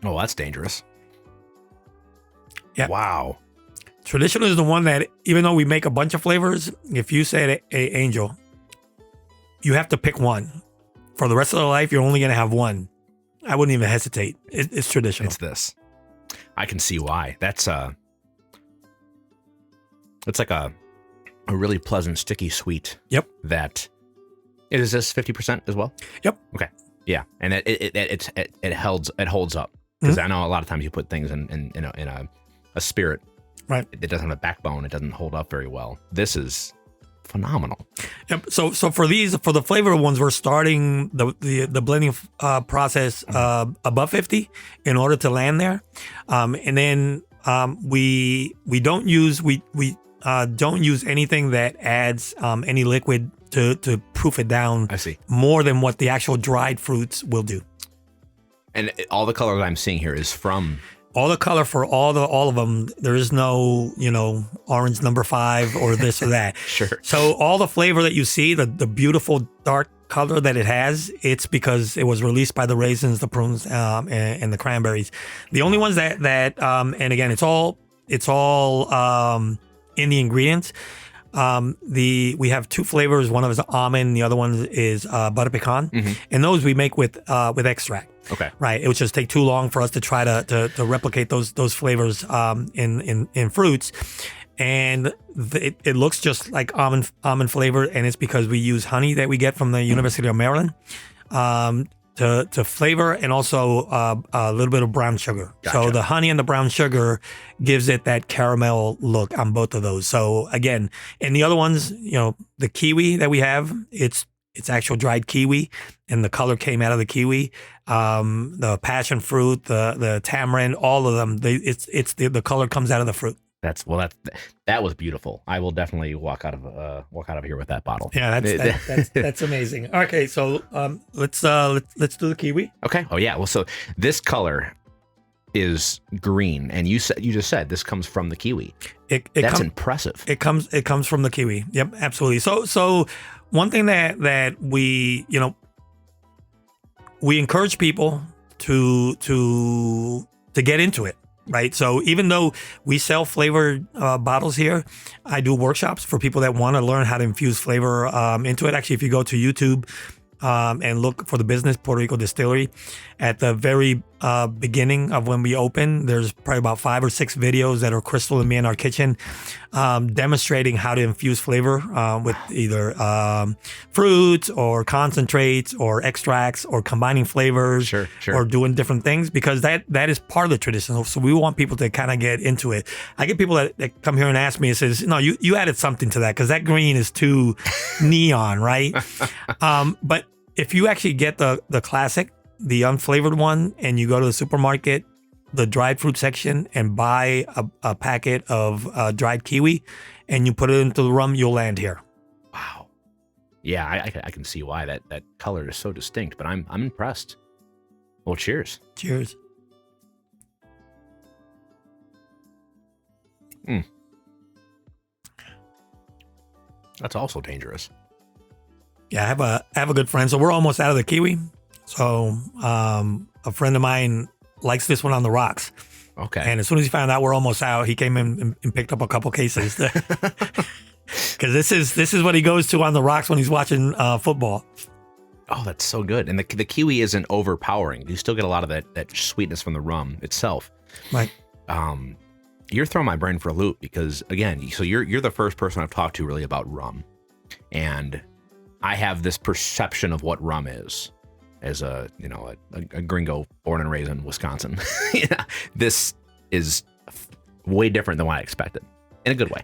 Oh, that's dangerous. Yeah. Wow. Traditional is the one that, even though we make a bunch of flavors, if you said, hey, Angel, you have to pick one. For the rest of their life, you're only going to have one. I wouldn't even hesitate. It's traditional. It's this. I can see why. That's it's like a really pleasant, sticky sweet. Yep. That is this 50% as well? Yep. Okay. Yeah, and it holds up, because I know a lot of times you put things in a spirit. Right. It doesn't have a backbone. It doesn't hold up very well. This is phenomenal. Yep. So for the flavor ones, we're starting the blending process above 50 in order to land there, and then we don't use anything that adds any liquid to proof it down. I see. More than what the actual dried fruits will do. And all the color that I'm seeing here is from. All the color for all of them. There is no, orange number 5 or this or that. Sure. So all the flavor that you see, the beautiful dark color that it has, it's because it was released by the raisins, the prunes, and the cranberries. The only ones that and again, it's all in the ingredients. We have 2 flavors. One of is almond, the other one is butter pecan, and those we make with extract. Okay. Right. It would just take too long for us to try to replicate those flavors in fruits, and it looks just like almond flavor, and it's because we use honey that we get from the University of Maryland to flavor, and also a little bit of brown sugar. Gotcha. So the honey and the brown sugar gives it that caramel look on both of those. So again, and the other ones, the kiwi that we have, it's actual dried kiwi, and the color came out of the kiwi. The passion fruit, the tamarind, all of them, the color comes out of the fruit. That was beautiful. I will definitely walk out of here with that bottle. Yeah, that's amazing. Okay, so let's do the kiwi. Okay. Oh yeah. Well, so this color is green, and you just said this comes from the kiwi. That's impressive. It comes from the kiwi. Yep, absolutely. So one thing that we encourage people to get into it. Right. So even though we sell flavored bottles here, I do workshops for people that want to learn how to infuse flavor into it. Actually, if you go to YouTube and look for the business Puerto Rico Distillery, at the very beginning of when we open, there's probably about 5 or 6 videos that are Crystal and me in our kitchen demonstrating how to infuse flavor with either fruits or concentrates or extracts or combining flavors. Sure. Or doing different things, because that is part of the tradition. So we want people to kind of get into it. I get people that come here and ask me, it says, no, you added something to that because that green is too neon, right? But if you actually get the classic, the unflavored one, and you go to the supermarket, the dried fruit section, and buy a packet of dried kiwi, and you put it into the rum, you'll land here. Wow. Yeah, I can see why that color is so distinct, but I'm impressed. Well, cheers. Cheers. That's also dangerous. Yeah, I have a good friend. So we're almost out of the kiwi. So a friend of mine likes this one on the rocks. Okay. And as soon as he found out we're almost out, he came in and picked up a couple cases. Because this is what he goes to on the rocks when he's watching football. Oh, that's so good. And the kiwi isn't overpowering. You still get a lot of that sweetness from the rum itself. Right. You're throwing my brain for a loop because, again, so you're the first person I've talked to really about rum. And I have this perception of what rum is as a gringo born and raised in Wisconsin. Yeah, this is way different than what I expected in a good way.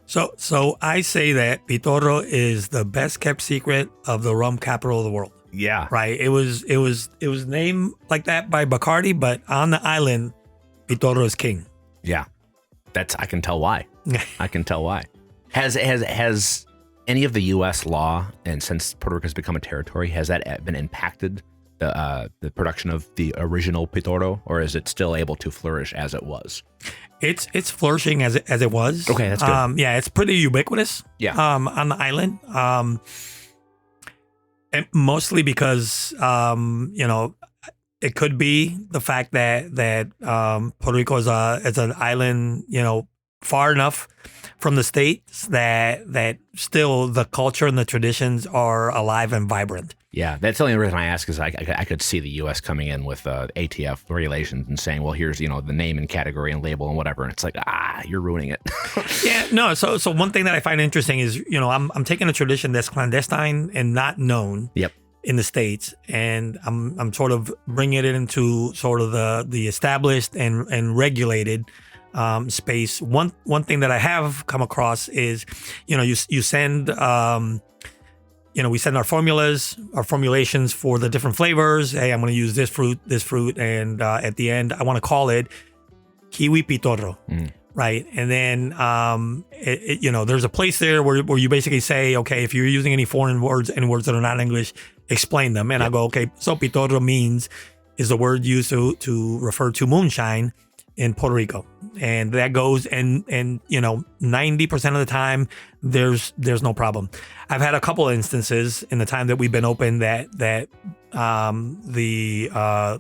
So I say that Pitorro is the best kept secret of the rum capital of the world. Yeah. Right. It was named like that by Bacardi, but on the island, Pitorro is king. Yeah. I can tell why. I can tell why. Has any of the U.S. law, and since Puerto Rico has become a territory, has that been impacted the production of the original Pitorro, or is it still able to flourish as it was? It's flourishing as it was. Okay, that's good. Yeah, it's pretty ubiquitous. Yeah. On the island. And mostly because it could be the fact that Puerto Rico is an island, far enough from the States that still the culture and the traditions are alive and vibrant. Yeah, that's the only reason I ask is I could see the U.S. coming in with ATF regulations and saying, well, here's, the name and category and label and whatever. And it's like, you're ruining it. Yeah, no. So one thing that I find interesting is, I'm taking a tradition that's clandestine and not known. Yep. In the States, and I'm sort of bringing it into sort of the established and regulated space. One thing that I have come across is, you send we send our formulations for the different flavors. Hey, I'm going to use this fruit, and at the end I want to call it Kiwi Pitorro. Right. And then, there's a place there where you basically say, okay, if you're using any foreign words, any words that are not English, explain them. And I go, okay, so Pitorro is the word used to refer to moonshine in Puerto Rico. And that goes and 90% of the time, there's no problem. I've had a couple of instances in the time that we've been open that the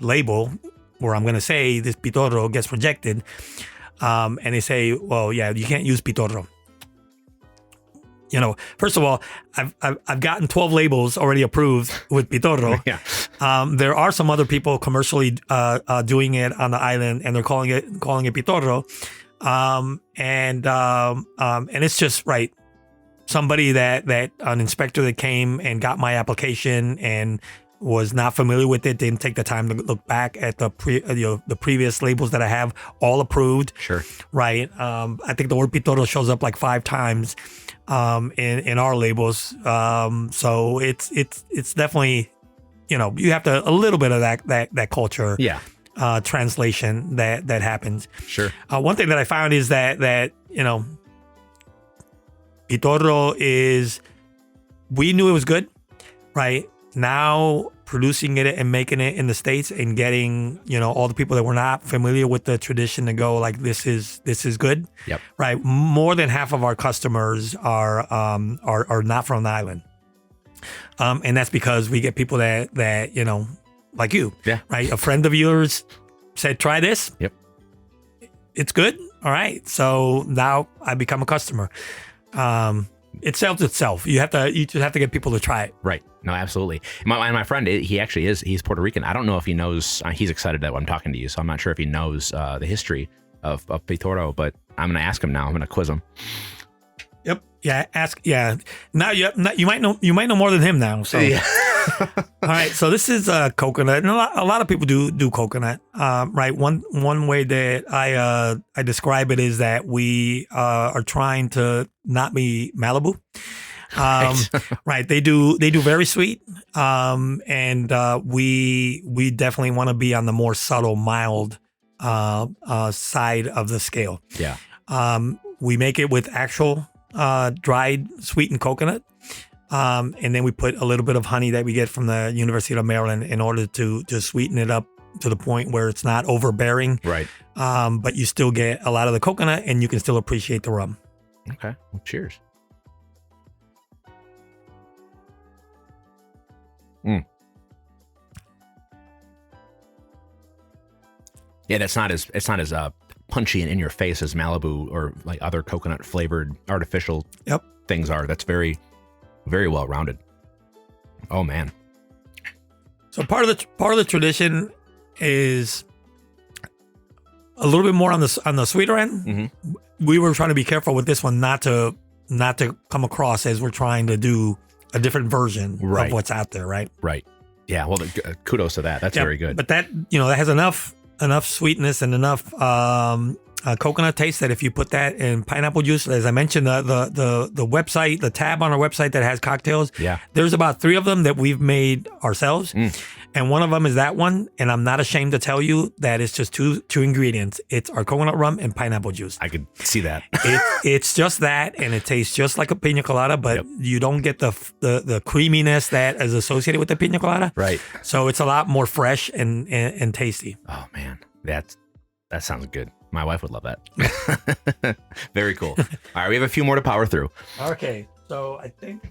label where I'm going to say this Pitorro gets rejected. And they say, well, yeah, you can't use Pitorro. First of all, I've gotten 12 labels already approved with Pitorro. Yeah. There are some other people commercially doing it on the island, and they're calling it Pitorro. And it's just right. Somebody that an inspector that came and got my application and was not familiar with it, didn't take the time to look back at the previous labels that I have all approved. Sure. Right. I think the word Pitorro shows up like 5 times in our labels. So it's definitely, you have to a little bit of that culture. Yeah. Translation that happens. Sure. One thing that I found is that Pitorro we knew it was good, right? Now producing it and making it in the States and getting, all the people that were not familiar with the tradition to go like, this is good. Yep. Right. More than half of our customers are not from the island. And that's because we get people that like you. Yeah. Right. A friend of yours said, try this. Yep. It's good. All right. So now I become a customer. It sells itself. You just have to get people to try it. Right. No, absolutely. My friend, he's Puerto Rican. I don't know if he knows, he's excited that I'm talking to you, so I'm not sure if he knows the history of Pitorro, but I'm going to ask him now. I'm going to quiz him. Yep. Yeah. Ask. Yeah. Now you might know more than him now. So. Yeah. All right. So this is coconut, and a lot of people do coconut. Right. One way that I describe it is that we are trying to not be Malibu. Right. They do very sweet. And we definitely want to be on the more subtle, mild side of the scale. Yeah. We make it with actual dried sweetened coconut. And then we put a little bit of honey that we get from the University of Maryland in order to sweeten it up to the point where it's not overbearing. Right. But you still get a lot of the coconut and you can still appreciate the rum. Okay. Well, cheers. Yeah, it's not as punchy and in your face as Malibu or like other coconut flavored artificial Yep. things are. That's very, very well rounded. Oh man. So part of the tradition is a little bit more on the sweeter end. Mm-hmm. We were trying to be careful with this one not to come across as we're trying to do a different version of what's out there, right? Right. Yeah. Well, kudos to that. That's very good. But that that has enough sweetness and enough coconut taste that if you put that in pineapple juice, as I mentioned, the website, the tab on our website that has cocktails, there's about 3 of them that we've made ourselves. And one of them is that one. And I'm not ashamed to tell you that it's just two ingredients. It's our coconut rum and pineapple juice. I could see that. It's just that, and it tastes just like a pina colada, but you don't get the creaminess that is associated with the pina colada. Right. So it's a lot more fresh and tasty. Oh man, that sounds good. My wife would love that. Very cool. All right, we have a few more to power through. Okay, so I think,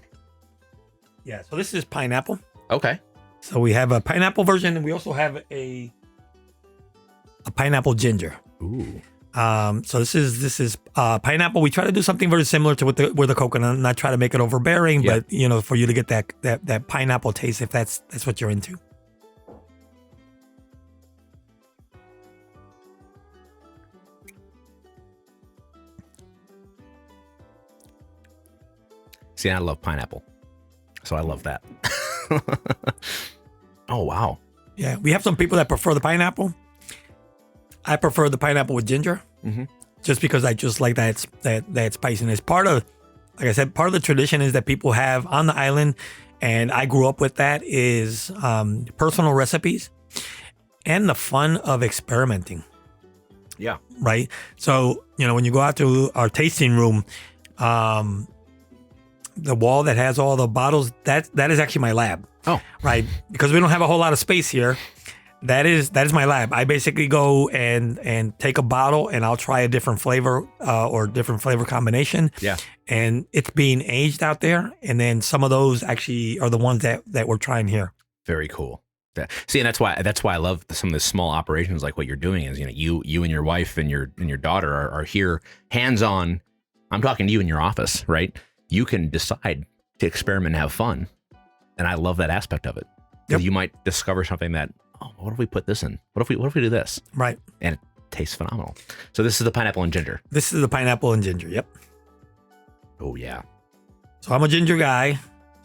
so this is pineapple. Okay. So we have a pineapple version, and we also have a pineapple ginger. Ooh. So this is pineapple. We try to do something very similar to with the coconut, not try to make it overbearing, but for you to get that pineapple taste, if that's what you're into. See, I love pineapple, so I love that. Oh, wow. Yeah, we have some people that prefer the pineapple. I prefer the pineapple with ginger, just because I just like that spiciness. Part of the tradition is that people have on the island, and I grew up with that, is personal recipes and the fun of experimenting. Yeah. Right? So, when you go out to our tasting room, the wall that has all the bottles, that is actually my lab. Oh. Right. Because we don't have a whole lot of space here. That is my lab. I basically go and take a bottle, and I'll try a different flavor or different flavor combination. Yeah. And it's being aged out there. And then some of those actually are the ones that we're trying here. Very cool. See, and that's why I love some of the small operations like what you're doing is, you and your wife and your daughter are here hands on. I'm talking to you in your office, right? You can decide to experiment and have fun. And I love that aspect of it. Yep. You might discover something that, what if we put this in? What if we do this? Right. And it tastes phenomenal. So this is the pineapple and ginger. This is the pineapple and ginger. Yep. Oh yeah. So I'm a ginger guy.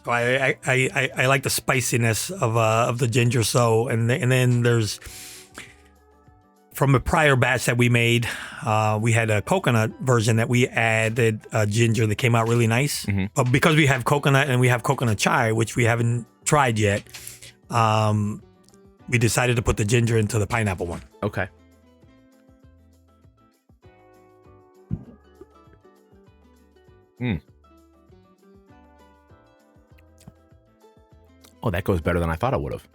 So I like the spiciness of the ginger. So and then there's, from a prior batch that we made, we had a coconut version that we added ginger that came out really nice. But because we have coconut and we have coconut chai, which we haven't tried yet, we decided to put the ginger into the pineapple one. Okay. Oh, that goes better than I thought it would have.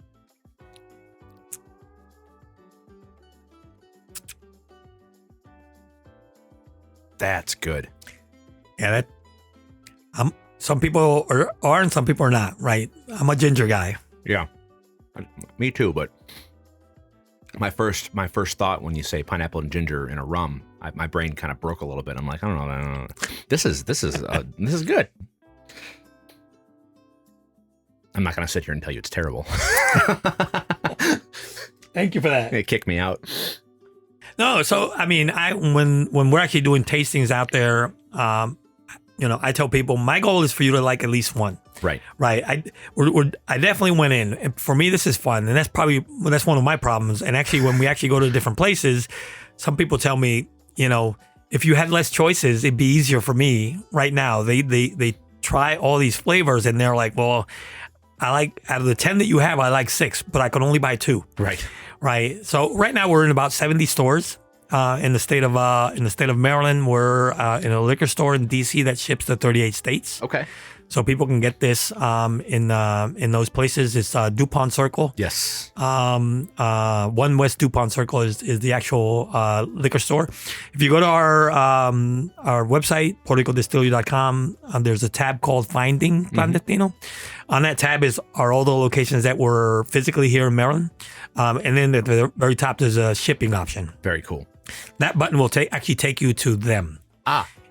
That's good. Yeah, some people are and some people are not, right? I'm a ginger guy. Yeah, me too. But my first thought when you say pineapple and ginger in a rum, my brain kind of broke a little bit. I'm like, I don't know. This is good. I'm not going to sit here and tell you it's terrible. Thank you for that. It kicked me out. No, so I mean, when we're actually doing tastings out there, I tell people my goal is for you to like at least one. Right. Right. I definitely went in. And for me, this is fun, and that's one of my problems. And actually, when we actually go to different places, some people tell me, if you had less choices, it'd be easier for me. Right now, they try all these flavors, and they're like, well, I like, out of the 10 that you have, I like 6, but I can only buy 2. Right. Right. So right now we're in about 70 stores in the state of Maryland. We're in a liquor store in DC that ships to 38 states. Okay. So people can get this in those places. It's DuPont Circle. Yes. 1 West DuPont Circle is the actual liquor store. If you go to our website, PuertoRicoDistillery.com, there's a tab called Finding Clandestino. On that tab are all the locations that were physically here in Maryland. And then at the very top, there's a shipping option. Very cool. That button will actually take you to them.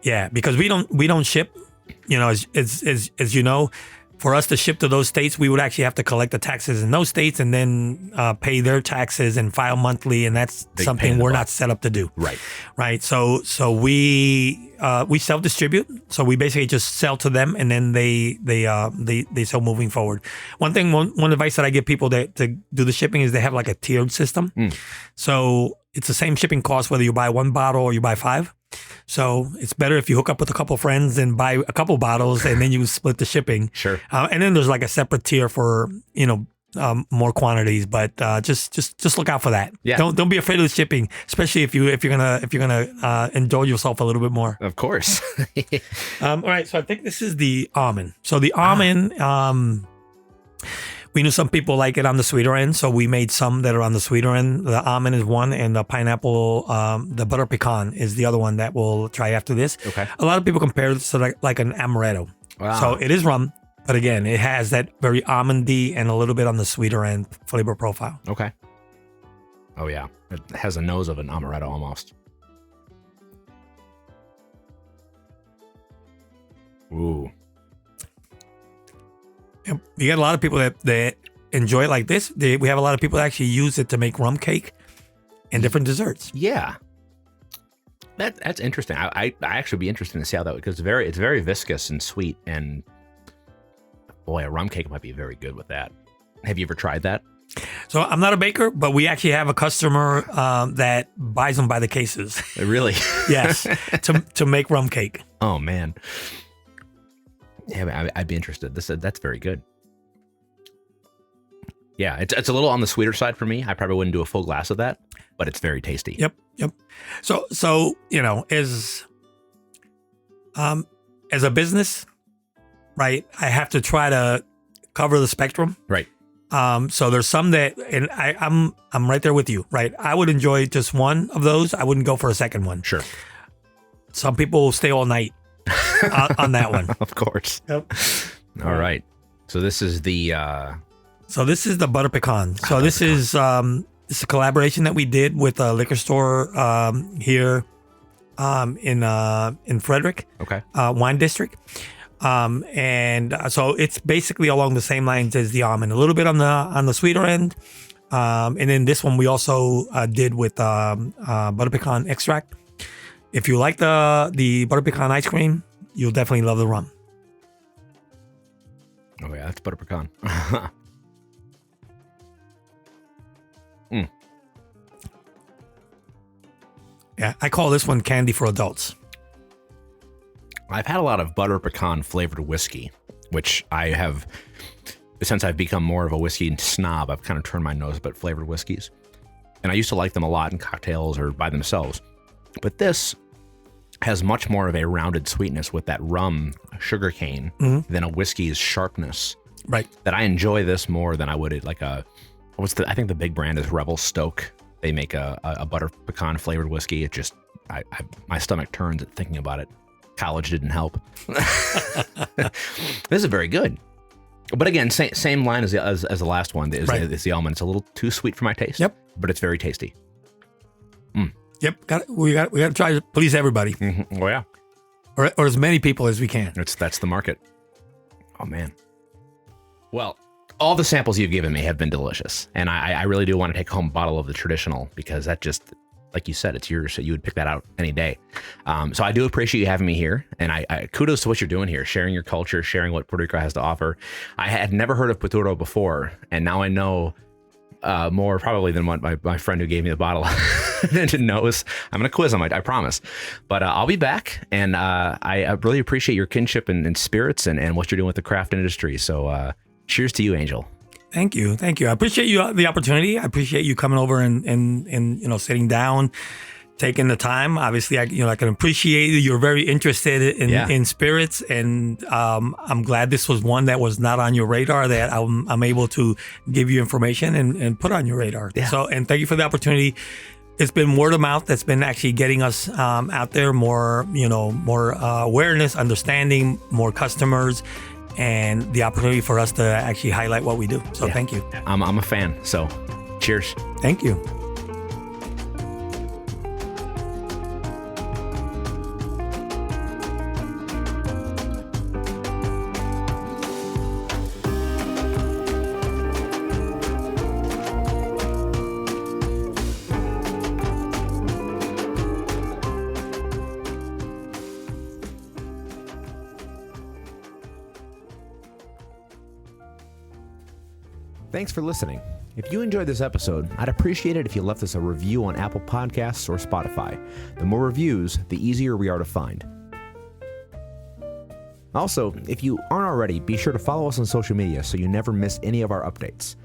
Yeah, because we don't ship. You know, as you know, for us to ship to those states, we would actually have to collect the taxes in those states and then pay their taxes and file monthly, and that's something we're not set up to do. Right. So we self-distribute. So we basically just sell to them, and then they sell moving forward. One advice that I give people to do the shipping is they have like a tiered system. So it's the same shipping cost whether you buy one bottle or you buy 5. So it's better if you hook up with a couple friends and buy a couple bottles, and then you split the shipping. Sure. And then there's like a separate tier for more quantities, but just look out for that. Yeah. Don't be afraid of the shipping, especially if you're gonna indulge yourself a little bit more. Of course. All right. So I think this is the almond. So the almond. We knew some people like it on the sweeter end, so we made some that are on the sweeter end. The almond is one, and the pineapple, the butter pecan is the other one that we'll try after this. Okay. A lot of people compare this to like an amaretto. Wow. So it is rum, but again, it has that very almondy and a little bit on the sweeter end flavor profile. Okay. Oh, yeah. It has a nose of an amaretto almost. Ooh. You get a lot of people that enjoy it like this. We have a lot of people that actually use it to make rum cake and different desserts. Yeah. That's interesting. I actually be interested to see how that, because it's very viscous and sweet, and boy, a rum cake might be very good with that. Have you ever tried that? So I'm not a baker, but we actually have a customer that buys them by the cases. Really? Yes, to make rum cake. Oh man. Yeah, I'd be interested. That's very good. Yeah, it's a little on the sweeter side for me. I probably wouldn't do a full glass of that, but it's very tasty. Yep. So as a business, right? I have to try to cover the spectrum. Right. So there's some that, and I'm right there with you, right? I would enjoy just one of those. I wouldn't go for a second one. Sure. Some people will stay all night on that one. Of course. Yep. All right. So this is the butter pecan. So this is a collaboration that we did with a liquor store here in Frederick, wine district. And so it's basically along the same lines as the almond, a little bit on the sweeter end. And then this one we also did with butter pecan extract. If you like the butter pecan ice cream, you'll definitely love the rum. Oh yeah, that's butter pecan. Yeah, I call this one candy for adults. I've had a lot of butter pecan flavored whiskey, which I have, since I've become more of a whiskey snob, I've kind of turned my nose up at flavored whiskeys. And I used to like them a lot in cocktails or by themselves. But this has much more of a rounded sweetness with that rum sugarcane than a whiskey's sharpness. Right. That I enjoy this more than I would like I think the big brand is Rebel Stoke. They make a butter pecan flavored whiskey. It just, my stomach turns at thinking about it. College didn't help. This is very good. But again, same line as the last one is the almond. It's a little too sweet for my taste. Yep. But it's very tasty. Yep. We got to try to please everybody. Mm-hmm. Oh yeah. Or as many people as we can. That's the market. Oh man. Well, all the samples you've given me have been delicious, and I really do want to take home a bottle of the traditional, because that just, like you said, it's yours, so you would pick that out any day. So I do appreciate you having me here, and I kudos to what you're doing here, sharing your culture, sharing what Puerto Rico has to offer. I had never heard of Pitorro before, and now I know more probably than what my friend who gave me the bottle knows. I'm going to quiz him, I promise. But I'll be back, and I really appreciate your kinship and spirits and what you're doing with the craft industry. So cheers to you, Angel. Thank you. I appreciate you the opportunity. I appreciate you coming over and sitting down, taking the time. Obviously, I can appreciate you're very interested in spirits, and I'm glad this was one that was not on your radar, that I'm able to give you information and put on your radar. Yeah. So, and thank you for the opportunity. It's been word of mouth that's been actually getting us out there, more awareness, understanding, more customers, and the opportunity for us to actually highlight what we do. So thank you. I'm a fan. So cheers. Thank you. Thanks for listening. If you enjoyed this episode, I'd appreciate it if you left us a review on Apple Podcasts or Spotify. The more reviews, the easier we are to find. Also, if you aren't already, be sure to follow us on social media so you never miss any of our updates.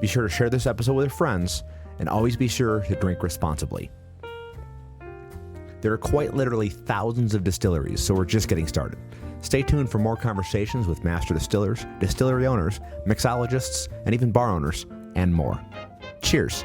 Be sure to share this episode with your friends, and always be sure to drink responsibly. There are quite literally thousands of distilleries, so we're just getting started. Stay tuned for more conversations with master distillers, distillery owners, mixologists, and even bar owners, and more. Cheers.